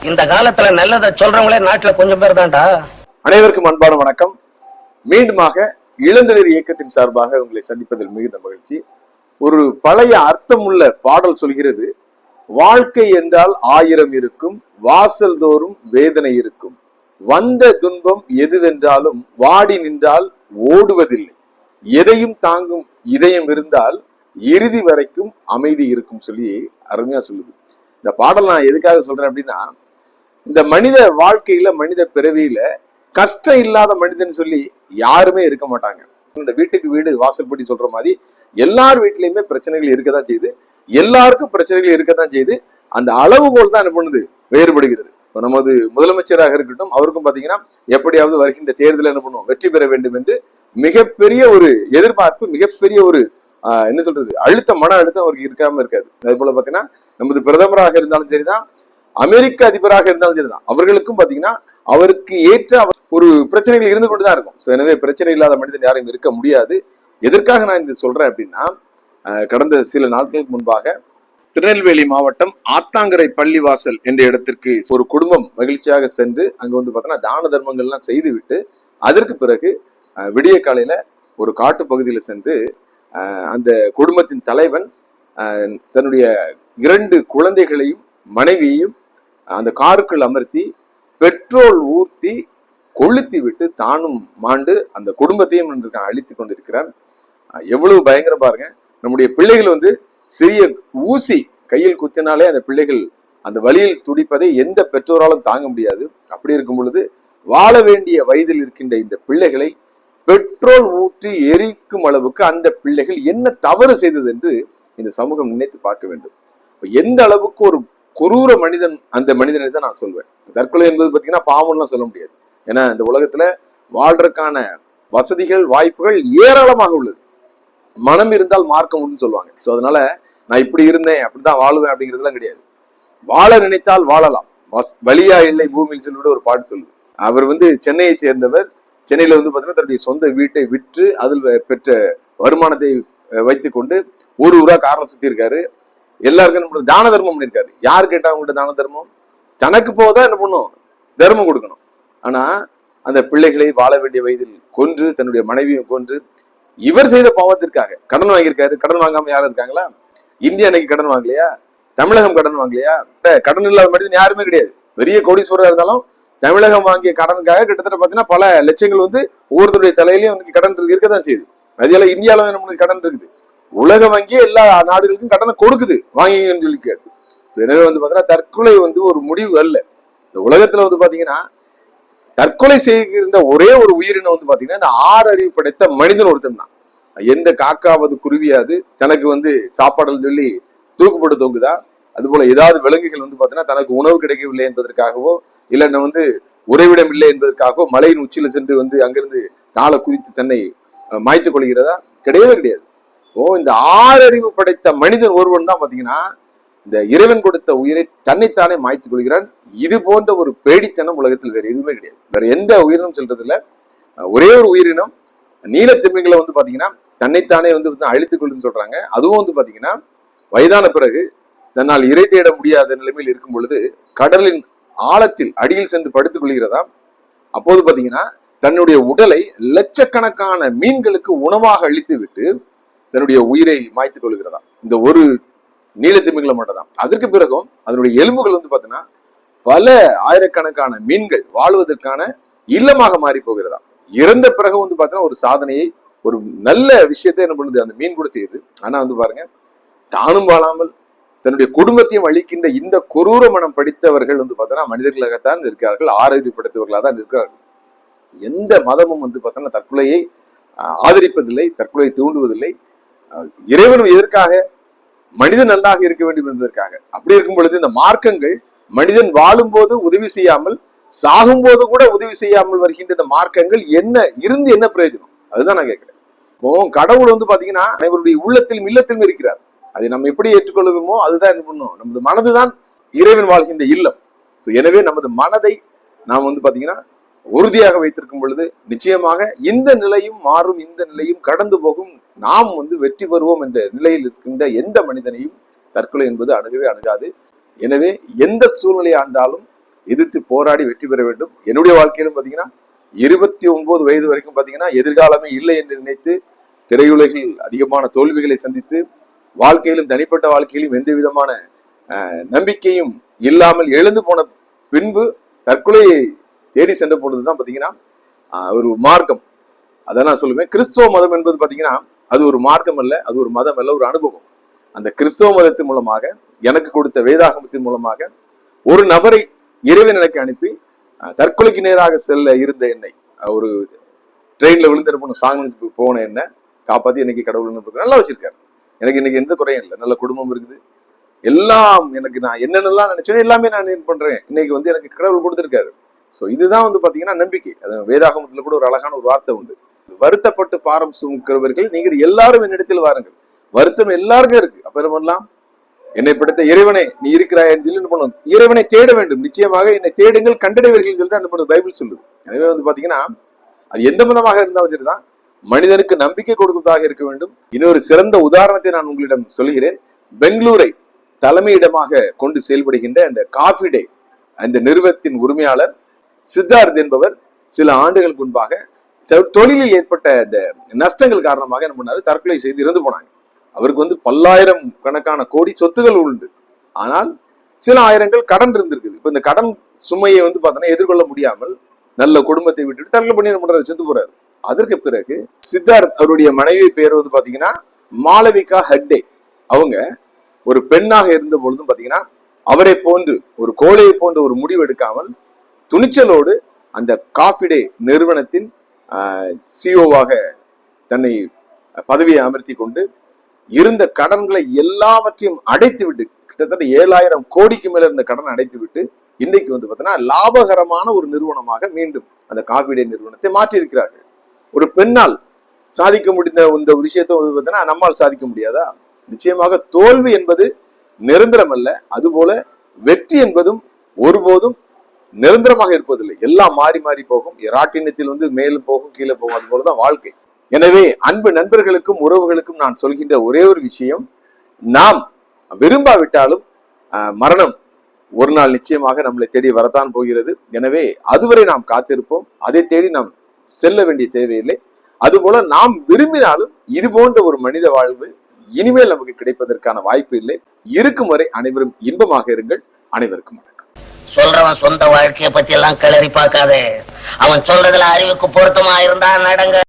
இந்த காலத்துல நல்லதை சொல்றவங்களே நாட்டுல கொஞ்சம் பேர் தான்டா. அனைவருக்கும் அன்பான வணக்கம். மீண்டுமாக இளந்தளிர் இயக்கத்தின் சார்பாக உங்களை சந்திப்பதில் மிகுந்த மகிழ்ச்சி. ஒரு பழைய அர்த்தமுள்ள பாடல் சொல்கிறது, வாழ்க்கை என்றால் 1000 இருக்கும், வாசல் தோறும் வேதனை இருக்கும், வந்த துன்பம் எதுவென்றாலும் வாடி நின்றால் ஓடுவதில்லை, எதையும் தாங்கும் இதயம் இருந்தால் இறுதி வரைக்கும் அமைதி இருக்கும் சொல்லி அருமையா சொல்லுது. இந்த பாடல் நான் எதுக்காக சொல்றேன் அப்படின்னா, இந்த மனித வாழ்க்கையில மனித பிறவியில கஷ்டம் இல்லாத மனிதன் சொல்லி யாருமே இருக்க மாட்டாங்க. இந்த வீட்டுக்கு வீடு வாசல்படி சொல்ற மாதிரி எல்லார் வீட்லயுமே பிரச்சனைகள் இருக்கதான் செய்யுது, எல்லாருக்கும் பிரச்சனைகள் இருக்கத்தான் செய்யுது. அந்த அளவுகோல் தான் என்ன பண்ணுது, வேறுபடுகிறது. இப்போ நமது முதலமைச்சராக இருக்கட்டும், அவருக்கும் பாத்தீங்கன்னா எப்படியாவது வருகின்ற தேர்தல் என்ன பண்ணுவோம், வெற்றி பெற வேண்டும் என்று மிகப்பெரிய ஒரு எதிர்பார்ப்பு, மிகப்பெரிய ஒரு என்ன சொல்றது, மன அழுத்தம் அவருக்கு இருக்காம இருக்காது. அதே போல பாத்தீங்கன்னா நமது பிரதமராக இருந்தாலும் சரிதான், அமெரிக்க அதிபராக இருந்தாலும் சரிதான், அவர்களுக்கும் பாத்தீங்கன்னா அவருக்கு ஏற்ற ஒரு பிரச்சனைகள் இருந்து கொண்டுதான் இருக்கும். எனவே பிரச்சனை இல்லாத மனிதன் யாரும் இருக்க முடியாது. எதற்காக நான் இது சொல்றேன் அப்படின்னா, கடந்த சில நாட்களுக்கு முன்பாக திருநெல்வேலி மாவட்டம் ஆத்தாங்கரை பள்ளிவாசல் என்ற இடத்திற்கு ஒரு குடும்பம் மகிழ்ச்சியாக சென்று அங்க வந்து பார்த்தோன்னா தான தர்மங்கள்லாம் செய்து விட்டு அதற்கு பிறகு விடிய காலையில ஒரு காட்டு பகுதியில சென்று அந்த குடும்பத்தின் தலைவன் தன்னுடைய 2 குழந்தைகளையும் மனைவியையும் அந்த காருக்குள் அமர்த்தி பெட்ரோல் ஊர்த்தி கொளுத்தி விட்டு தானும் மாண்டு அந்த குடும்பத்தையும் அழித்து கொண்டிருக்கிறார். எவ்வளவு பயங்கரம் பாருங்க. நம்முடைய பிள்ளைகள் வந்து சிறிய ஊசி கையில் குத்தினாலே அந்த பிள்ளைகள் அந்த வழியில் துடிப்பதை எந்த பெற்றோராலும் தாங்க முடியாது. அப்படி இருக்கும் பொழுது வாழ வேண்டிய வயதில் இருக்கின்ற இந்த பிள்ளைகளை பெட்ரோல் ஊற்றி எரிக்கும் அளவுக்கு அந்த பிள்ளைகள் என்ன தவறு செய்தது என்று இந்த சமூகம் நினைத்து பார்க்க வேண்டும். எந்த அளவுக்கு ஒரு குரூர மனிதன் அந்த மனிதனை தான் நான் சொல்வேன். தற்கொலை என்பது பார்த்தீங்கன்னா பாவம்லாம் சொல்ல முடியாது. ஏன்னா இந்த உலகத்துல வாழ்றதுக்கான வசதிகள் வாய்ப்புகள் ஏராளமாக உள்ளது. மனம் இருந்தால் மார்க்கம் உண்டுன்னு சொல்லுவாங்க. ஸோ அதனால நான் இப்படி இருந்தேன் அப்படிதான் வாழுவேன் அப்படிங்கிறதுலாம் கிடையாது. வாழ நினைத்தால் வாழலாம், வழியா இல்லை பூமியில் சொல்லிவிட ஒரு பாட்டு சொல்லுது. அவர் வந்து சென்னையை சேர்ந்தவர். சென்னையில வந்து பார்த்தீங்கன்னா தன்னுடைய சொந்த வீட்டை விற்று அதில் பெற்ற வருமானத்தை வைத்துக் கொண்டு ஊர் ஊரா காரணம் சுத்தி இருக்காரு. எல்லாருக்கும் தான தர்மம் பண்ணியிருக்காரு. யார் கேட்டா அவங்ககிட்ட தான தர்மம்? தனக்கு போதான் என்ன பண்ணும், தர்மம் கொடுக்கணும். ஆனா அந்த பிள்ளைகளை வாழ வேண்டிய வயதில் கொன்று, தன்னுடைய மனைவியும் கொன்று, இவர் செய்த பாவத்திற்காக கடன் வாங்கியிருக்காரு. கடன் வாங்காம யாரும் இருக்காங்களா? இந்தியா அன்னைக்கு கடன் வாங்கலையா? தமிழகம் கடன் வாங்கலையா? கடன் இல்லாத மனிதன் யாருமே கிடையாது. பெரிய கோடீஸ்வரர் இருந்தாலும் தமிழகம் வாங்கிய கடனுக்காக கிட்டத்தட்ட பாத்தீங்கன்னா பல லட்சங்கள் வந்து ஒவ்வொருத்தருடைய தலையிலயும் அவனுக்கு கடன் இருக்கதான் செய்யுது. அதனால இந்தியாவில நம்மளுக்கு கடன் இருக்குது. உலக வங்கியே எல்லா நாடுகளுக்கும் கடனை கொடுக்குது, வாங்கிங்கன்னு சொல்லிக்காரு. எனவே வந்து பாத்தீங்கன்னா தற்கொலை வந்து ஒரு முடிவு அல்ல. இந்த உலகத்துல வந்து பாத்தீங்கன்னா தற்கொலை செய்கின்ற ஒரே ஒரு உயிரினம் வந்து பாத்தீங்கன்னா இந்த 6 அறிவு படைத்த மனிதன் ஒருத்தன் தான். எந்த காக்காவது குருவியாது தனக்கு வந்து சாப்பாடுன்னு சொல்லி தூக்குப்பட்டு தொங்குதா? அது போல ஏதாவது விலங்குகள் வந்து பாத்தீங்கன்னா தனக்கு உணவு கிடைக்கவில்லை என்பதற்காகவோ இல்லைன்னா வந்து உறைவிடம் இல்லை என்பதற்காகவோ மலையின் உச்சியில சென்று வந்து அங்கிருந்து காலை குதித்து தன்னை மாய்த்துக் கொள்கிறதா? கிடையவே கிடையாது. இந்த 6 அறிவு படைத்த மனிதன் ஒருவன் தான் பாத்தீங்கன்னா இந்த இறைவன் கொடுத்த உயிரை தன்னைத்தானே மாய்த்துக் கொள்கிறான். இது போன்ற ஒரு பேடித்தனம் உலகத்தில் வேற எதுவுமே கிடையாது. வேற எந்த உயிரினம் சொல்றதுல ஒரே ஒரு உயிரினம் நீலத்திமிங்களை வந்து பாத்தீங்கன்னா தன்னைத்தானே வந்து அழித்துக் கொள்ளுன்னு சொல்றாங்க. அதுவும் வந்து பாத்தீங்கன்னா வயதான பிறகு தன்னால் இறை தேட முடியாத நிலைமையில் இருக்கும் பொழுது கடலின் ஆழத்தில் அடியில் சென்று படுத்துக் கொள்கிறதா. அப்போது பாத்தீங்கன்னா தன்னுடைய உடலை லட்சக்கணக்கான மீன்களுக்கு உணவாக அழித்து விட்டு தன்னுடைய உயிரை மாய்த்துக் கொள்கிறதா. இந்த ஒரு நீலத்திமிங்களை மட்டும் தான். அதற்கு பிறகும் அதனுடைய எலும்புகள் வந்து பாத்தீங்கன்னா பல ஆயிரக்கணக்கான மீன்கள் வாழ்வதற்கான இல்லமாக மாறி போகிறதா. இறந்த பிறகு வந்து பாத்தீங்கன்னா ஒரு சாதனையை, ஒரு நல்ல விஷயத்தை என்ன பண்ணுது அந்த மீன் கூட செய்யுது. ஆனா வந்து பாருங்க, தானும் வாழாமல் தன்னுடைய குடும்பத்தையும் அழிக்கின்ற இந்த கொரூர மனம் படித்தவர்கள் வந்து பார்த்தோன்னா மனிதர்களாகத்தான் இருக்கிறார்கள், 6 அறிவு படைத்தவர்களாக தான் இருக்கிறார்கள். எந்த மதமும் வந்து பார்த்தோன்னா தற்கொலையை ஆதரிப்பதில்லை, தற்கொலையை தூண்டுவதில்லை. இறைவனும் எதற்காக? மனிதன் நல்லாக இருக்க வேண்டும் என்பதற்காக. அப்படி இருக்கும் பொழுது இந்த மார்க்கங்கள் மனிதன் வாழும் போது உதவி செய்யாமல், சாகும் போது கூட உதவி செய்யாமல் வருகின்ற இந்த மார்க்கங்கள் என்ன இருந்து என்ன பிரயோஜனம்? அதுதான் நான் கேட்கிறேன். இப்போ கடவுள் வந்து பாத்தீங்கன்னா அனைவருடைய உள்ளத்திலும் இல்லத்திலும் இருக்கிறார். அதை நம்ம எப்படி ஏற்றுக்கொள்ளுமோ அதுதான் என்ன பண்ணும், நமது மனதுதான் இறைவன் வாழ்கின்ற இல்லம். எனவே நமது மனதை நாம் வந்து பாத்தீங்கன்னா உறுதியாக வைத்திருக்கும் பொழுது நிச்சயமாக இந்த நிலையும் மாறும், இந்த நிலையும் கடந்து போகும், நாம் வந்து வெற்றி பெறுவோம் என்ற நிலையில் இருக்கின்ற எந்த மனிதனையும் தற்கொலை என்பது அணுகவே அணுகாது. எனவே எந்த சூழ்நிலையா இருந்தாலும் எதிர்த்து போராடி வெற்றி பெற வேண்டும். என்னுடைய வாழ்க்கையிலும் பாத்தீங்கன்னா 29 வயது வரைக்கும் பாத்தீங்கன்னா எதிர்காலமே இல்லை என்று நினைத்து திரையுலகில் அதிகமான தோல்விகளை சந்தித்து வாழ்க்கையிலும் தனிப்பட்ட வாழ்க்கையிலும் எந்த விதமான நம்பிக்கையும் இல்லாமல் எழுந்து போன பின்பு தற்கொலையை தேடி சென்ற பொழுதுதான் பாத்தீங்கன்னா ஒரு மார்க்கம். அதான் நான் சொல்லுவேன், கிறிஸ்தவ மதம் என்பது பாத்தீங்கன்னா அது ஒரு மார்க்கம் அல்ல, அது ஒரு மதம் அல்ல, ஒரு அனுபவம். அந்த கிறிஸ்தவ மதத்தின் மூலமாக எனக்கு கொடுத்த வேதாகமத்தின் மூலமாக ஒரு நபரை இறைவன் எனக்கு அனுப்பி தற்கொலைக்கு நேராக செல்ல இருந்த என்னை, ஒரு ட்ரெயின்ல விழுந்திருப்போம் சாங்கு போன என்ன காப்பாத்தி இன்னைக்கு கடவுள் நல்லா வச்சிருக்காரு. எனக்கு இன்னைக்கு எந்த குறையும் இல்லை, நல்ல குடும்பம் இருக்குது, எல்லாம் எனக்கு நான் என்னென்னலாம் நினைச்சேன் எல்லாமே நான் என்ன பண்றேன் இன்னைக்கு எனக்கு கடவுள் கொடுத்திருக்காரு. ஸோ இதுதான் பாத்தீங்கன்னா நம்பிக்கை. அது வேதாகமத்துல கூட ஒரு அழகான ஒரு வார்த்தை உண்டு, வருத்தப்பட்டு பாரம் சுமக்கிறவர்கள் நீங்கள் எல்லாரும் என்னிடத்தில் வாருங்கள். வருத்தம் எல்லாருக்கும் இருக்கு. அப்ப என்ன பண்ணலாம், என்னை படைத்த இறைவனை நீ இருக்கிறாய் என்று என்ன பண்ணணும், இறைவனை தேட வேண்டும். நிச்சயமாக என்னை தேடுங்கள் கண்டடைவர்கள் தான் என்ன பைபிள் சொல்லுது. எனவே பாத்தீங்கன்னா அது எந்த விதமாக இருந்தாலும் சரிதான், மனிதனுக்கு நம்பிக்கை கொடுப்பதாக இருக்க வேண்டும். இன்னொரு சிறந்த உதாரணத்தை நான் உங்களிடம் சொல்கிறேன். பெங்களூரை தலைமையிடமாக கொண்டு செயல்படுகின்ற இந்த காஃபி டே அந்த நிறுவனத்தின் உரிமையாளர் சித்தார்த் என்பவர் சில ஆண்டுகளுக்கு முன்பாக தொழிலில் ஏற்பட்ட இந்த நஷ்டங்கள் காரணமாக என்ன பண்ணாரு, தற்கொலை செய்து இறந்து போனாங்க. அவருக்கு பல்லாயிரம் கணக்கான கோடி சொத்துகள் உண்டு, ஆனால் சில ஆயிரங்கள் கடன் இருந்திருக்குது. இப்ப இந்த கடன் சுமையை பார்த்தோன்னா எதிர்கொள்ள முடியாமல் நல்ல குடும்பத்தை விட்டுட்டு தற்கொலை பண்ணி என்ன பண்றாரு, செத்து போறாரு. அதற்கு பிறகு சித்தார்த் அவருடைய மனைவி பேர் பாத்தீங்கன்னா மாளவிகா ஹெக்டே. அவங்க ஒரு பெண்ணாக இருந்த பொழுதும் பாத்தீங்கன்னா அவரை போன்று ஒரு கோழையை போன்ற ஒரு முடிவு எடுக்காமல் துணிச்சலோடு அந்த காஃபி டே நிறுவனத்தின் சிஓவாக தன்னை பதவியை அமர்த்தி கொண்டு இருந்த கடன்களை எல்லாவற்றையும் அடைத்து விட்டு, கிட்டத்தட்ட 7000 கோடிக்கு மேல இருந்த கடன் அடைத்து விட்டு இன்னைக்கு பார்த்தீங்கன்னா லாபகரமான ஒரு நிறுவனமாக மீண்டும் அந்த காஃபி டே நிறுவனத்தை மாற்றி இருக்கிறார்கள். ஒரு பெண்ணால் சாதிக்க முடிந்த இந்த விஷயத்தை பார்த்தீங்கன்னா நம்மால் சாதிக்க முடியாதா? நிச்சயமாக தோல்வி என்பது நிரந்தரம் அல்ல, அதுபோல வெற்றி என்பதும் ஒருபோதும் நிரந்தரமாக இருப்பதில்லை. எல்லாம் மாறி மாறி போகும். ராட்டினத்தில் மேலும் போகும் கீழே போகும், அது போலதான் வாழ்க்கை. எனவே அன்பு நண்பர்களுக்கும் உறவுகளுக்கும் நான் சொல்கின்ற ஒரே ஒரு விஷயம், நாம் விரும்பாவிட்டாலும் மரணம் ஒரு நாள் நிச்சயமாக நம்மளை தேடி வரத்தான் போகிறது. எனவே அதுவரை நாம் காத்திருப்போம், அதை தேடி நாம் செல்ல வேண்டிய தேவையில்லை. அதுபோல நாம் விரும்பினாலும் இது போன்ற ஒரு மனித வாழ்வு இனிமேல் நமக்கு கிடைப்பதற்கான வாய்ப்பு இல்லை. இருக்கும் வரை அனைவரும் இன்பமாக இருங்கள். அனைவருக்கும் வணக்கம். சொல்றவன் சொந்த வாழ்க்கைய பத்தி எல்லாம் கிளறி பார்க்காதே, அவன் சொல்றதுல அறிவுக்கு பொருத்தமா இருந்தா நடங்க.